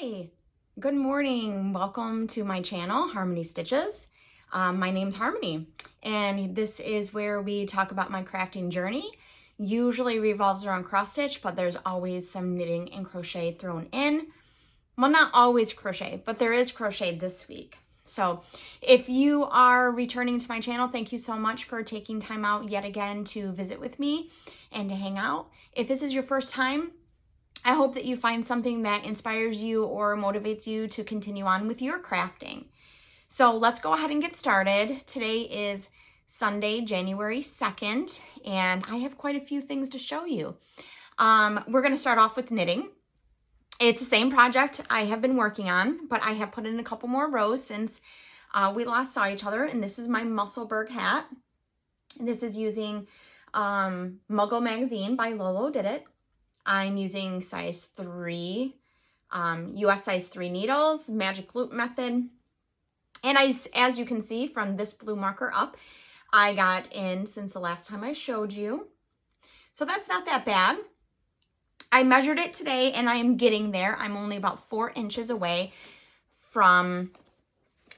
Hi, good morning. Welcome to my channel, Harmony Stitches. My name's Harmony, and this is where we talk about my crafting journey. Usually revolves around cross stitch, but there's always some knitting and crochet thrown in. Well, not always crochet, but there is crochet this week. So if you are returning to my channel, thank you so much for taking time out yet again to visit with me and to hang out. If this is your first time, I hope that you find something that inspires you or motivates you to continue on with your crafting. So let's go ahead and get started. Today is Sunday, January 2nd, and I have quite a few things to show you. We're going to start off with knitting. It's the same project I have been working on, but I have put in a couple more rows since we last saw each other, and this is my Musselburgh hat. And this is using Muggle magazine by lolodidit. I'm using size 3, US size 3 needles, magic loop method. And as you can see from this blue marker up, I got in since the last time I showed you. So that's not that bad. I measured it today and I am getting there. I'm only about 4 inches away from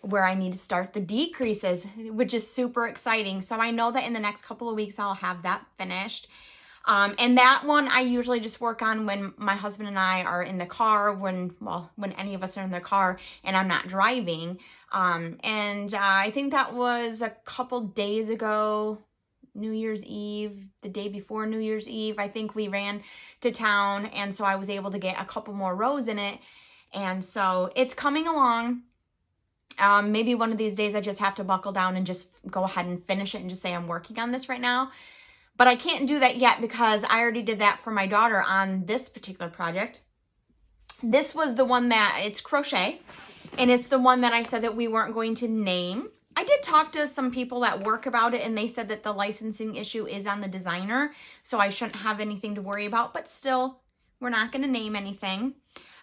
where I need to start the decreases, which is super exciting. So I know that in the next couple of weeks, I'll have that finished. And that one I usually just work on when my husband and I are in the car, when any of us are in the car and I'm not driving. I think that was a couple days ago, New Year's Eve, the day before New Year's Eve. I think we ran to town, and so I was able to get a couple more rows in it. And so it's coming along. Maybe one of these days I just have to buckle down and just go ahead and finish it and just say I'm working on this right now. But I can't do that yet because I already did that for my daughter on this particular project. This was the one that, it's crochet, and it's the one that I said that we weren't going to name. I did talk to some people at work about it, and they said that the licensing issue is on the designer, so I shouldn't have anything to worry about, but still, we're not going to name anything.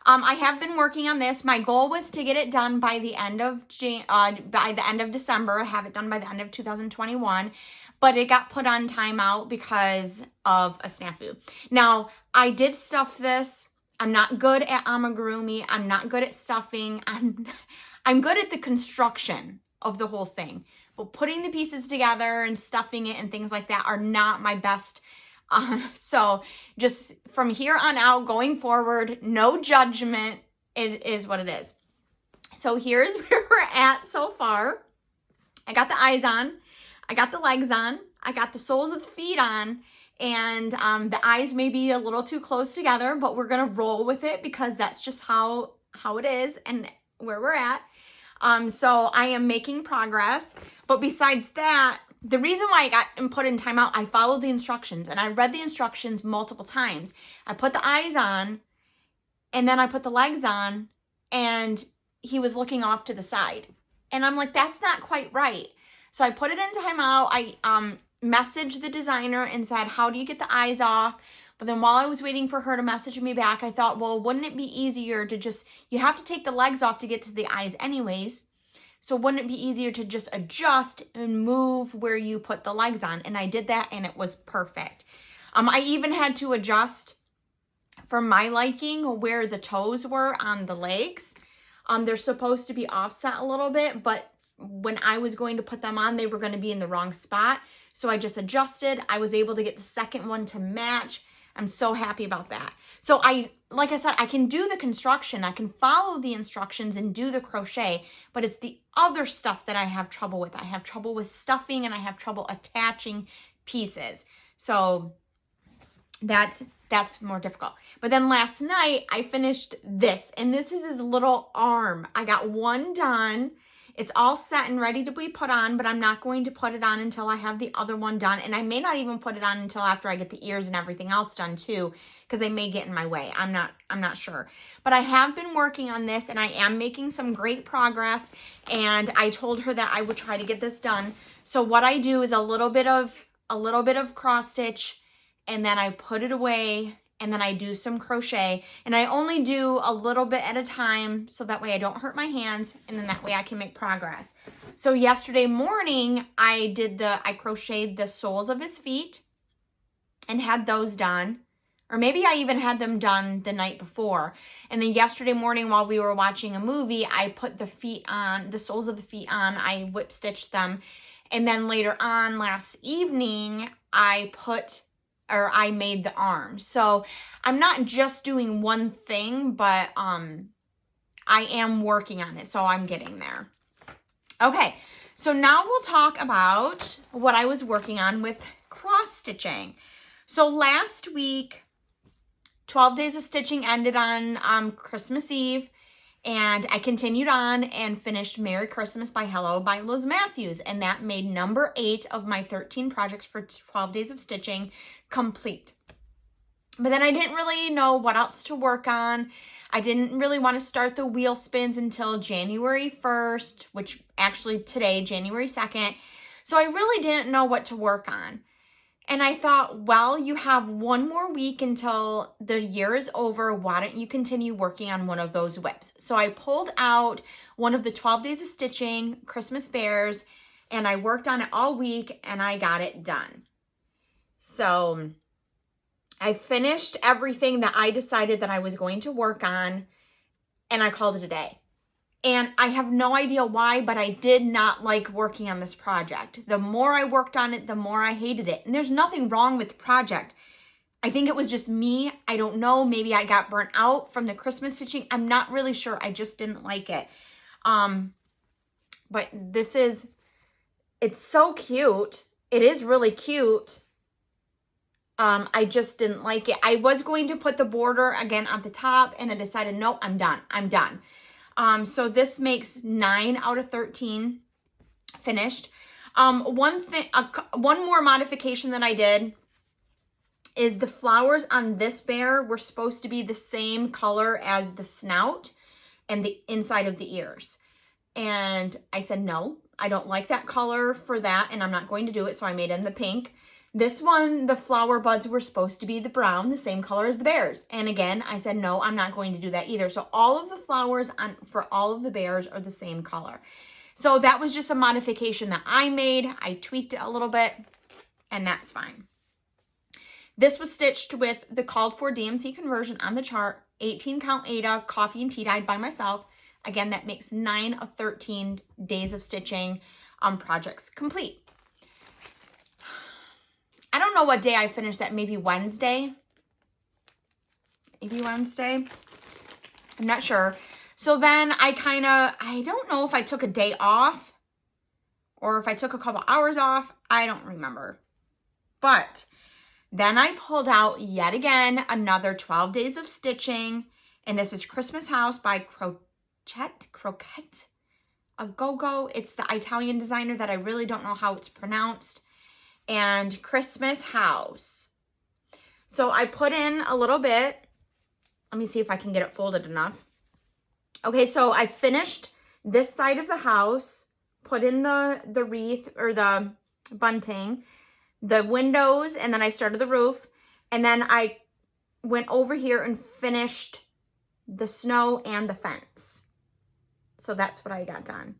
I have been working on this. My goal was to get it done by the end of December, have it done by the end of 2021. But it got put on timeout because of a snafu. Now, I did stuff this. I'm not good at amigurumi. I'm not good at stuffing. I'm good at the construction of the whole thing. But putting the pieces together and stuffing it and things like that are not my best. So just from here on out, going forward, no judgment. It is what it is. So here's where we're at so far. I got the eyes on. I got the legs on, I got the soles of the feet on, and the eyes may be a little too close together, but we're going to roll with it because that's just how it is and where we're at. So I am making progress, but besides that, the reason why I got put in timeout, I followed the instructions, and I read the instructions multiple times. I put the eyes on, and then I put the legs on, and he was looking off to the side. And I'm like, that's not quite right. So I put it into timeout. I messaged the designer and said, how do you get the eyes off? But then while I was waiting for her to message me back, I thought, well, wouldn't it be easier to just, you have to take the legs off to get to the eyes anyways. So wouldn't it be easier to just adjust and move where you put the legs on? And I did that, and it was perfect. I even had to adjust for my liking where the toes were on the legs. They're supposed to be offset a little bit, but when I was going to put them on, they were going to be in the wrong spot. So I just adjusted. I was able to get the second one to match. I'm so happy about that. So like I said, I can do the construction. I can follow the instructions and do the crochet, but it's the other stuff that I have trouble with. I have trouble with stuffing, and I have trouble attaching pieces. So that's more difficult. But then last night I finished this, and this is his little arm. I got one done. It's all set and ready to be put on, but I'm not going to put it on until I have the other one done. And I may not even put it on until after I get the ears and everything else done too, because they may get in my way. I'm not sure. But I have been working on this, and I am making some great progress. And I told her that I would try to get this done. So what I do is a little bit of cross stitch, and then I put it away, and then I do some crochet, and I only do a little bit at a time so that way I don't hurt my hands, and then that way I can make progress. So yesterday morning I crocheted the soles of his feet and had those done. Or maybe I even had them done the night before. And then yesterday morning while we were watching a movie, I put the feet on, the soles of the feet on, I whip stitched them. And then later on last evening, I made the arms. So I'm not just doing one thing, but I am working on it. So I'm getting there. Okay, so now we'll talk about what I was working on with cross stitching. So last week, 12 days of stitching ended on Christmas Eve, and I continued on and finished Merry Christmas by Hello by Liz Matthews, and that made number 8 of my 13 projects for 12 days of stitching complete. But then I didn't really know what else to work on. I didn't really want to start the wheel spins until January 1st, which actually today, January 2nd. So I really didn't know what to work on. And I thought, well, you have one more week until the year is over. Why don't you continue working on one of those WIPs? So I pulled out one of the 12 days of stitching, Christmas Bears, and I worked on it all week and I got it done. So I finished everything that I decided that I was going to work on, and I called it a day. And I have no idea why, but I did not like working on this project. The more I worked on it, the more I hated it. And there's nothing wrong with the project. I think it was just me. I don't know. Maybe I got burnt out from the Christmas stitching. I'm not really sure. I just didn't like it. But it's so cute. It is really cute. I just didn't like it. I was going to put the border again at the top, and I decided, no, I'm done. I'm done. So this makes 9 out of 13 finished. One more modification that I did is the flowers on this bear were supposed to be the same color as the snout and the inside of the ears. And I said, no, I don't like that color for that, and I'm not going to do it. So I made it in the pink. This one, the flower buds were supposed to be the brown, the same color as the bears. And again, I said, no, I'm not going to do that either. So all of the flowers for all of the bears are the same color. So that was just a modification that I made. I tweaked it a little bit, and that's fine. This was stitched with the called for DMC conversion on the chart, 18 count Aida, coffee and tea dyed by myself. Again, that makes 9 of 13 days of stitching projects complete. I don't know what day I finished that, maybe Wednesday. Maybe Wednesday. I'm not sure. So then I don't know if I took a day off or if I took a couple hours off. I don't remember. But then I pulled out yet again another 12 days of stitching. And this is Christmas House by Crocette, a gogo. It's the Italian designer that I really don't know how it's pronounced. And Christmas House. So I put in a little bit. Let me see if I can get it folded enough. Okay, so I finished this side of the house, put in the wreath or the bunting, the windows, and then I started the roof. And then I went over here and finished the snow and the fence. So that's what I got done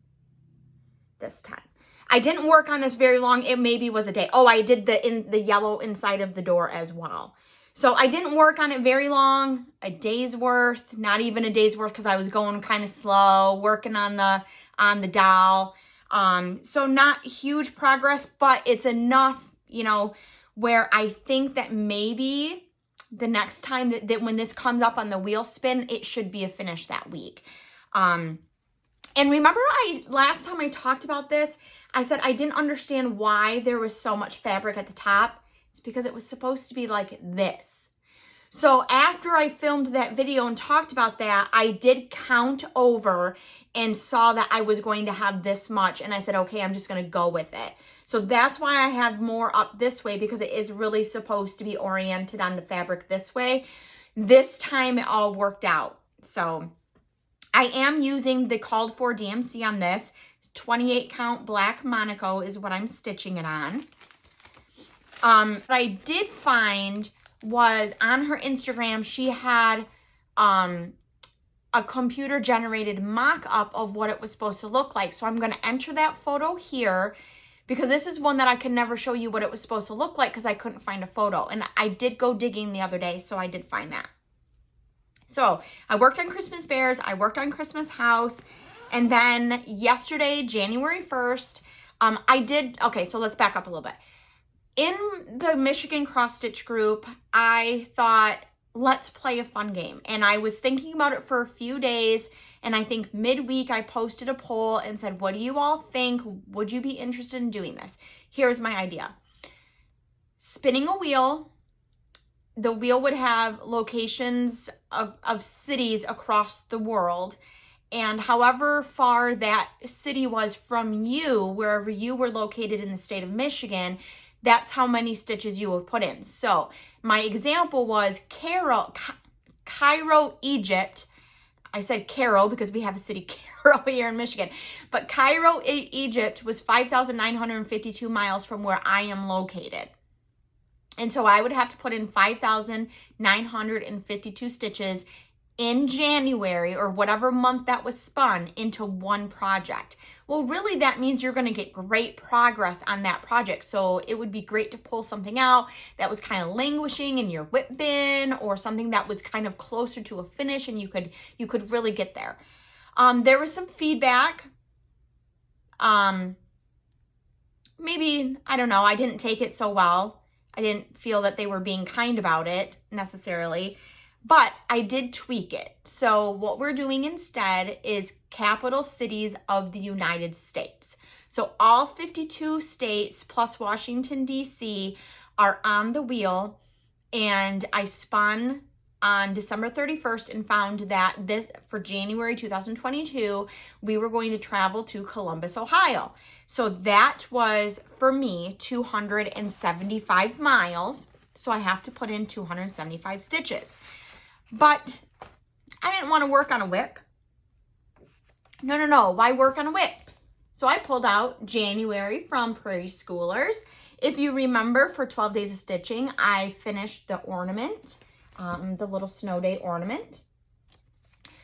this time. I didn't work on this very long. It maybe was a day. Oh, I did the yellow inside of the door as well. So I didn't work on it very long. A day's worth, not even a day's worth, because I was going kind of slow, working on the doll. So not huge progress, but it's enough, you know, where I think that maybe the next time that when this comes up on the wheel spin, it should be a finish that week. And remember last time I talked about this, I said I didn't understand why there was so much fabric at the top. It's because it was supposed to be like this. So after I filmed that video and talked about that, I did count over and saw that I was going to have this much. And I said, okay, I'm just going to go with it. So that's why I have more up this way, because it is really supposed to be oriented on the fabric this way. This time it all worked out. So I am using the called for DMC on this. 28 count black Monaco is what I'm stitching it on. What I did find was on her Instagram, she had a computer generated mock-up of what it was supposed to look like. So I'm going to enter that photo here because this is one that I could never show you what it was supposed to look like because I couldn't find a photo. And I did go digging the other day, so I did find that. So I worked on Christmas bears, I worked on Christmas house, and then yesterday, January 1st, okay, so let's back up a little bit. In the Michigan cross stitch group, I thought, let's play a fun game. And I was thinking about it for a few days. And I think midweek I posted a poll and said, what do you all think? Would you be interested in doing this? Here's my idea. Spinning a wheel. The wheel would have locations of cities across the world. And however far that city was from you, wherever you were located in the state of Michigan, that's how many stitches you would put in. So my example was Cairo, Egypt. I said Cairo because we have a city Cairo here in Michigan. But Cairo, Egypt was 5,952 miles from where I am located. And so I would have to put in 5,952 stitches in January or whatever month that was spun into one project. Well, really that means you're going to get great progress on that project. So it would be great to pull something out that was kind of languishing in your WIP bin or something that was kind of closer to a finish and you could really get there. There was some feedback. Maybe, I don't know, I didn't take it so well. I didn't feel that they were being kind about it necessarily. But I did tweak it. So what we're doing instead is capital cities of the United States. So all 52 states plus Washington, D.C. are on the wheel. And I spun on December 31st and found that for January 2022, we were going to travel to Columbus, Ohio. So that was, for me, 275 miles. So I have to put in 275 stitches. But I didn't want to work on a WIP. No. Why work on a WIP? So I pulled out January from Prairie Schoolers. If you remember, for 12 days of stitching, I finished the ornament, the little snow day ornament.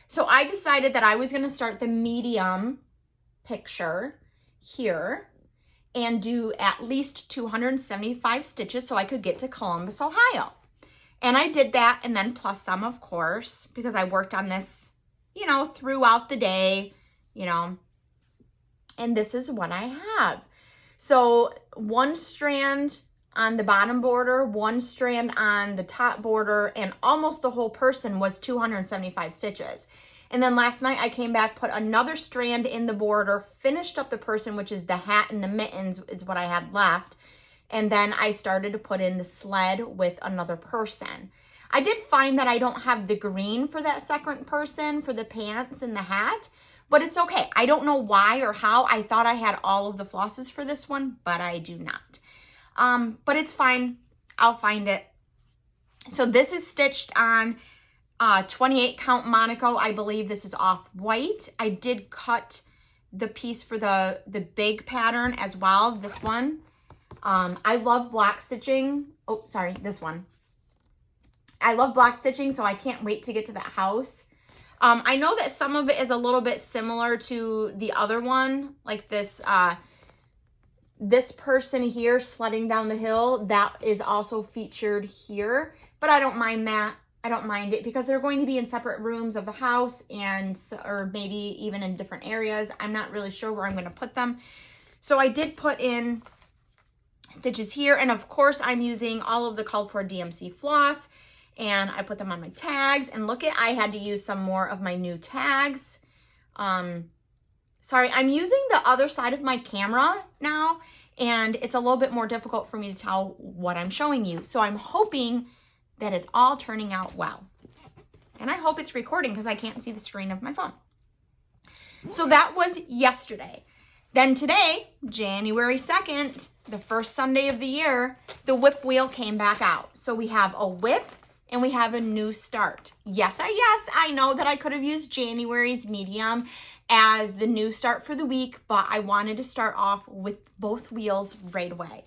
So I decided that I was going to start the medium picture here and do at least 275 stitches so I could get to Columbus, Ohio. And I did that, and then plus some, of course, because I worked on this, throughout the day, and this is what I have. So one strand on the bottom border, one strand on the top border, and almost the whole person was 275 stitches. And then last night I came back, put another strand in the border, finished up the person, which is the hat and the mittens is what I had left. And then I started to put in the sled with another person. I did find that I don't have the green for that second person for the pants and the hat, but it's okay. I don't know why or how. I thought I had all of the flosses for this one, but I do not. But it's fine. I'll find it. So this is stitched on 28 count Monaco. I believe this is off white. I did cut the piece for the big pattern as well, this one. I love block stitching. Oh, sorry, this one. I love block stitching, so I can't wait to get to that house. I know that some of it is a little bit similar to the other one, like this person here sledding down the hill. That is also featured here, but I don't mind that. I don't mind it because they're going to be in separate rooms of the house or maybe even in different areas. I'm not really sure where I'm going to put them. So I did put in stitches here, and of course I'm using all of the called for DMC floss, and I put them on my tags. And look at, I had to use some more of my new tags. Sorry, I'm using the other side of my camera now, and it's a little bit more difficult for me to tell what I'm showing you. So I'm hoping that it's all turning out well, and I hope it's recording because I can't see the screen of my phone. So that was yesterday. Then today, January 2nd, the first Sunday of the year, the WIP wheel came back out. So we have a WIP and we have a new start. Yes, I know that I could have used January's medium as the new start for the week, but I wanted to start off with both wheels right away.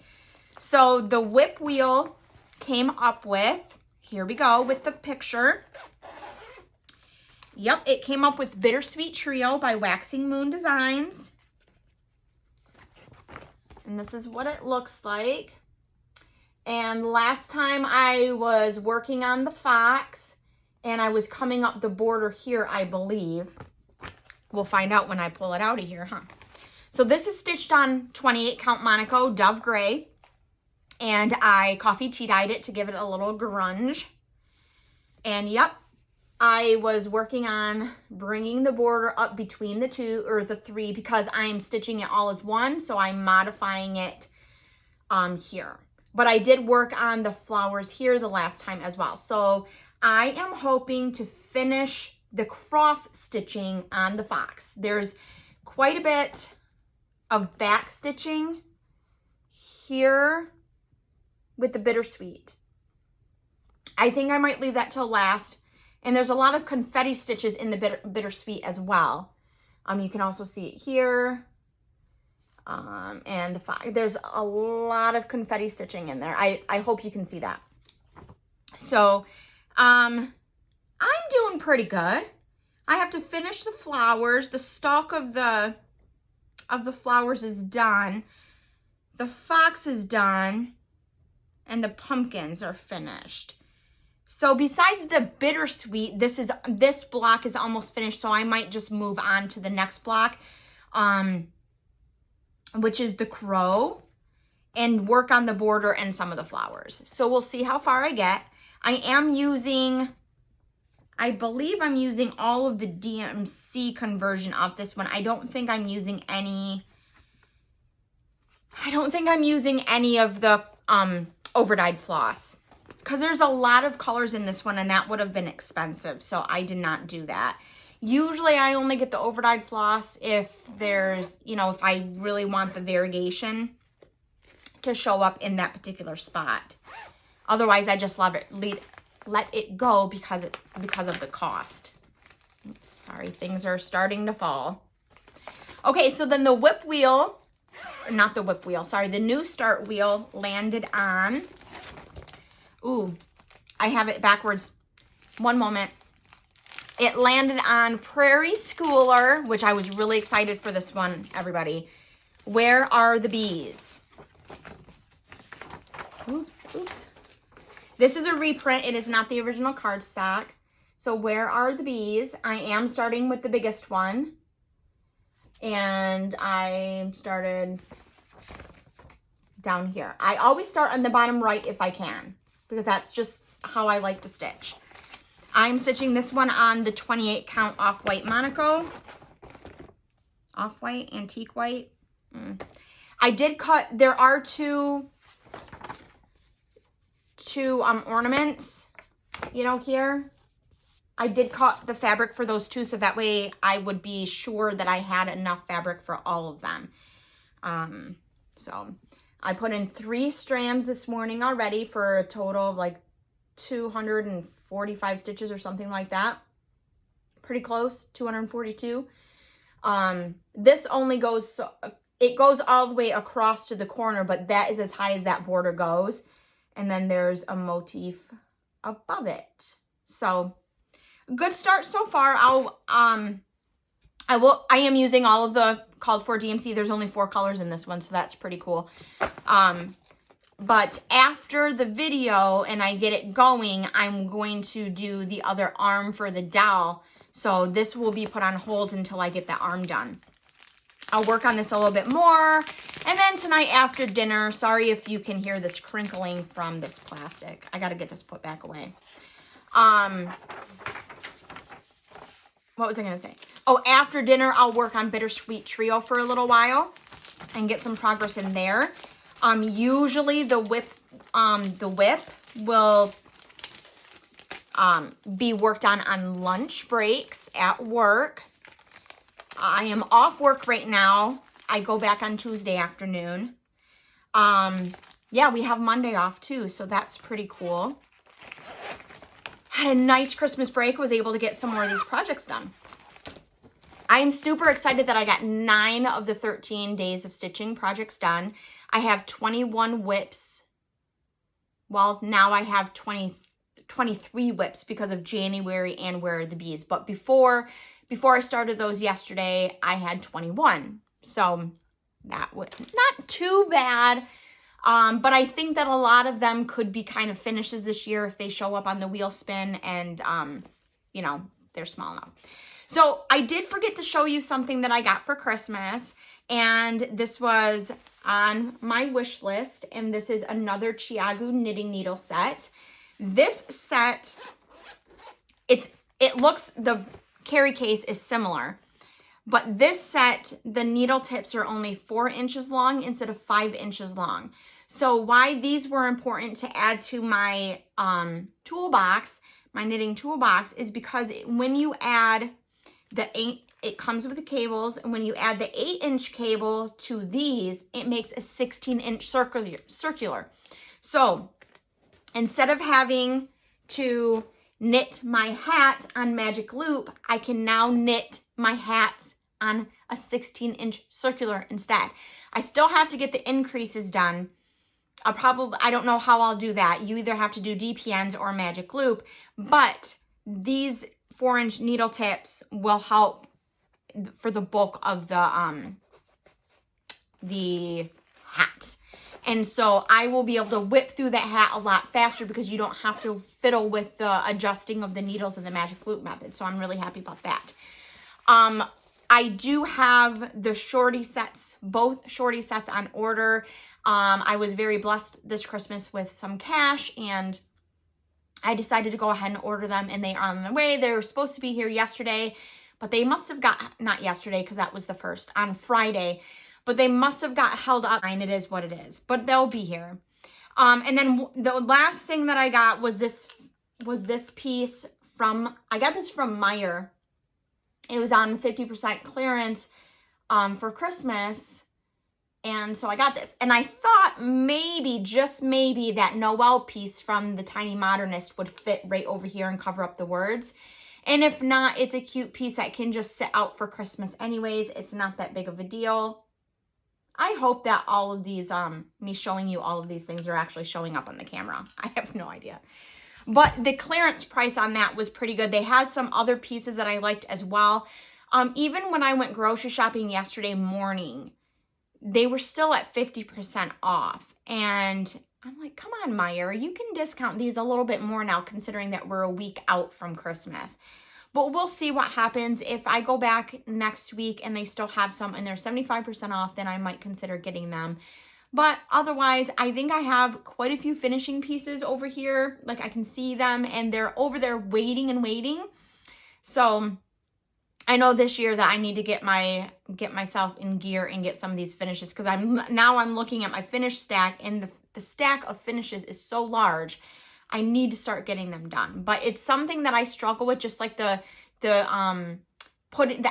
So the WIP wheel came up with, here we go with the picture. Yep, it came up with Bittersweet Trio by Waxing Moon Designs. And this is what it looks like. And last time I was working on the fox and I was coming up the border here, I believe. We'll find out when I pull it out of here, huh? So this is stitched on 28 count Monaco Dove Gray. And I coffee tea dyed it to give it a little grunge. And yep, I was working on bringing the border up between the two or the three because I'm stitching it all as one. So I'm modifying it here. But I did work on the flowers here the last time as well. So I am hoping to finish the cross stitching on the fox. There's quite a bit of back stitching here with the Bittersweet. I think I might leave that till last. And there's a lot of confetti stitches in the Bittersweet as well. You can also see it here. And there's a lot of confetti stitching in there. I hope you can see that. So, I'm doing pretty good. I have to finish the flowers. The stalk of the flowers is done. The fox is done. And the pumpkins are finished. So besides the Bittersweet, this block is almost finished. So I might just move on to the next block. Which is the crow, and work on the border and some of the flowers. So we'll see how far I get. I believe I'm using all of the DMC conversion of this one. I don't think I'm using any of the overdyed floss because there's a lot of colors in this one and that would have been expensive. So I did not do that. Usually I only get the overdyed floss if there's, if I really want the variegation to show up in that particular spot. Otherwise, I just let it go because of the cost. Oops, sorry, things are starting to fall. Okay, so then the whip wheel, not the whip wheel, sorry, the new start wheel landed on, ooh, I have it backwards. One moment. It landed on Prairie Schooler, which I was really excited for this one, everybody. Where are the bees? Oops. This is a reprint. It is not the original cardstock. So where are the bees? I am starting with the biggest one. And I started down here. I always start on the bottom right if I can, because that's just how I like to stitch. I'm stitching this one on the 28 count off-white Monaco. Off-white, antique white. I did cut, there are two ornaments, here. I did cut the fabric for those two, so that way I would be sure that I had enough fabric for all of them. So I put in 3 strands this morning already for a total of like 245 stitches or something like that. Pretty close, 242. This only goes, it goes all the way across to the corner, but that is as high as that border goes. And then there's a motif above it. So good start so far. I am using all of the called for DMC. There's only 4 colors in this one, so that's pretty cool. But after the video and I get it going, I'm going to do the other arm for the doll. So this will be put on hold until I get the arm done. I'll work on this a little bit more. And then tonight after dinner, sorry if you can hear this crinkling from this plastic. I got to get this put back away. What was I going to say? Oh, after dinner, I'll work on Bittersweet Trio for a little while and get some progress in there. Usually the whip will be worked on lunch breaks at work. I am off work right now. I go back on Tuesday afternoon. Yeah, we have Monday off too, so that's pretty cool. Had a nice Christmas break, was able to get some more of these projects done. I'm super excited that I got 9 of the 13 days of stitching projects done. I have 21 WIPs. Well, now I have 23 WIPs because of January and Where Are the Bees. But before I started those yesterday, I had 21. So that would, not too bad. But I think that a lot of them could be kind of finishes this year if they show up on the wheel spin and, you know, they're small enough. So I did forget to show you something that I got for Christmas, and this was on my wish list, and this is another Chiago knitting needle set. This set, it looks, the carry case is similar, but this set, the needle tips are only 4 inches long instead of 5 inches long. So why these were important to add to my toolbox, my knitting toolbox, is because when you add it comes with the cables, and when you add the 8-inch cable to these, it makes a 16-inch circular. So instead of having to knit my hat on magic loop, I can now knit my hats on a 16-inch circular instead. I still have to get the increases done. I don't know how I'll do that. You either have to do DPNs or magic loop, but these 4-inch needle tips will help for the bulk of the hat. And so I will be able to whip through that hat a lot faster because you don't have to fiddle with the adjusting of the needles in the magic loop method. So I'm really happy about that. I do have the shorty sets, both shorty sets on order. I was very blessed this Christmas with some cash, and I decided to go ahead and order them, and they are on the way. They were supposed to be here yesterday, but they must have not yesterday because that was the first, on Friday, but they must have got held up. It is what it is, but they'll be here. And then the last thing that I got was this piece from, I got this from Meijer. It was on 50% clearance for Christmas. And so I got this. And I thought maybe, just maybe, that Noel piece from the Tiny Modernist would fit right over here and cover up the words. And if not, it's a cute piece that can just sit out for Christmas anyways. It's not that big of a deal. I hope that all of these, me showing you all of these things are actually showing up on the camera. I have no idea. But the clearance price on that was pretty good. They had some other pieces that I liked as well. Even when I went grocery shopping yesterday morning, they were still at 50% off. And I'm like, come on, Meijer, you can discount these a little bit more now, considering that we're a week out from Christmas. But we'll see what happens. If I go back next week and they still have some and they're 75% off, then I might consider getting them. But otherwise, I think I have quite a few finishing pieces over here. Like, I can see them, and they're over there waiting and waiting. So I know this year that I need to get myself in gear and get some of these finishes, because I'm looking at my finish stack, and the stack of finishes is so large. I need to start getting them done. But it's something that I struggle with, just like the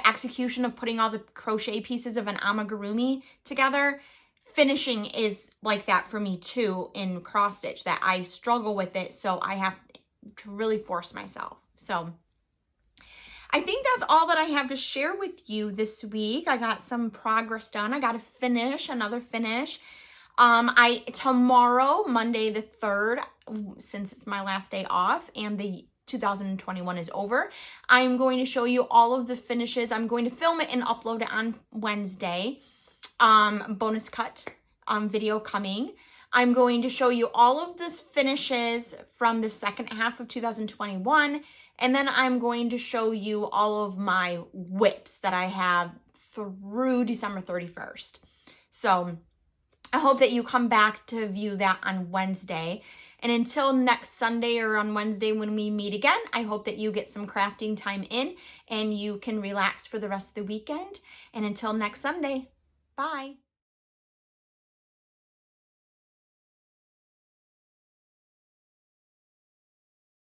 execution of putting all the crochet pieces of an amigurumi together. Finishing is like that for me too in cross stitch, that I struggle with it, so I have to really force myself. So I think that's all that I have to share with you this week. I got some progress done. I got to finish, another finish. Tomorrow, Monday the 3rd, since it's my last day off and the 2021 is over, I'm going to show you all of the finishes. I'm going to film it and upload it on Wednesday. Bonus cut video coming. I'm going to show you all of the finishes from the second half of 2021. And then I'm going to show you all of my WIPs that I have through December 31st. So I hope that you come back to view that on Wednesday. And until next Sunday or on Wednesday when we meet again, I hope that you get some crafting time in and you can relax for the rest of the weekend. And until next Sunday, bye.